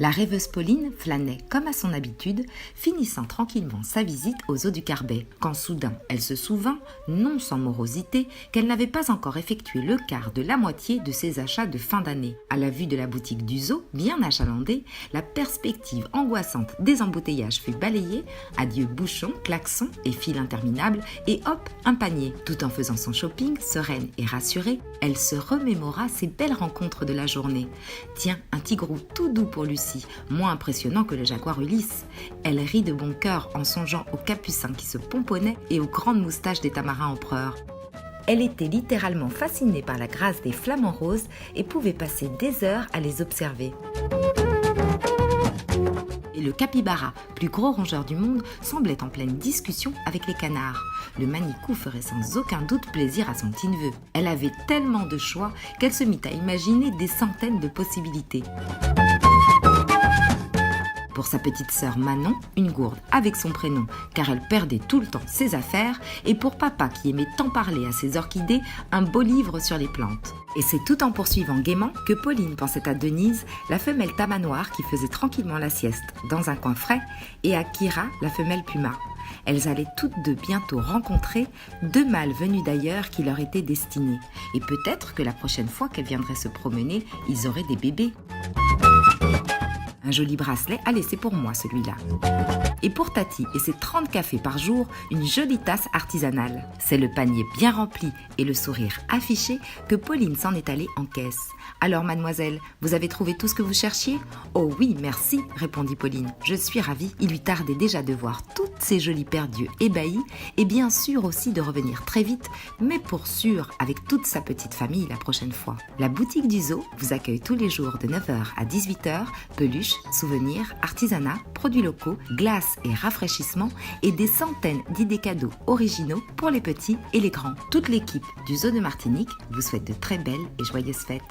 La rêveuse Pauline flânait comme à son habitude, finissant tranquillement sa visite aux eaux du Carbet, quand soudain elle se souvint, non sans morosité, qu'elle n'avait pas encore effectué le quart de la moitié de ses achats de fin d'année. À la vue de la boutique du zoo, bien achalandée, la perspective angoissante des embouteillages fut balayée, adieu bouchons, klaxons et files interminables, et hop, un panier. Tout en faisant son shopping, sereine et rassurée, elle se remémora ses belles rencontres de la journée. Tiens, un tigrou tout doux pour Lucie, moins impressionnant que le jaguar Ulysse. Elle rit de bon cœur en songeant aux capucins qui se pomponnaient et aux grandes moustaches des tamarins empereurs. Elle était littéralement fascinée par la grâce des flamants roses et pouvait passer des heures à les observer. Et le capybara, plus gros rongeur du monde, semblait en pleine discussion avec les canards. Le manicou ferait sans aucun doute plaisir à son petit-neveu. Elle avait tellement de choix qu'elle se mit à imaginer des centaines de possibilités. Pour sa petite sœur Manon, une gourde avec son prénom, car elle perdait tout le temps ses affaires, et pour papa qui aimait tant parler à ses orchidées, un beau livre sur les plantes. Et c'est tout en poursuivant gaiement que Pauline pensait à Denise, la femelle tamanoire qui faisait tranquillement la sieste dans un coin frais, et à Kira, la femelle puma. Elles allaient toutes deux bientôt rencontrer deux mâles venus d'ailleurs qui leur étaient destinés. Et peut-être que la prochaine fois qu'elles viendraient se promener, ils auraient des bébés. Un joli bracelet, allez, c'est pour moi celui-là. Et pour Tati et ses 30 cafés par jour, une jolie tasse artisanale. C'est le panier bien rempli et le sourire affiché que Pauline s'en est allée en caisse. Alors mademoiselle, vous avez trouvé tout ce que vous cherchiez ? Oh oui, merci, répondit Pauline. Je suis ravie. Il lui tardait déjà de voir toutes ces jolies paires d'yeux ébahis et bien sûr aussi de revenir très vite, mais pour sûr avec toute sa petite famille la prochaine fois. La boutique du zoo vous accueille tous les jours de 9h à 18h, peluches, souvenirs, artisanat, produits locaux, glaces et rafraîchissements et des centaines d'idées cadeaux originaux pour les petits et les grands. Toute l'équipe du zoo de Martinique vous souhaite de très belles et joyeuses fêtes.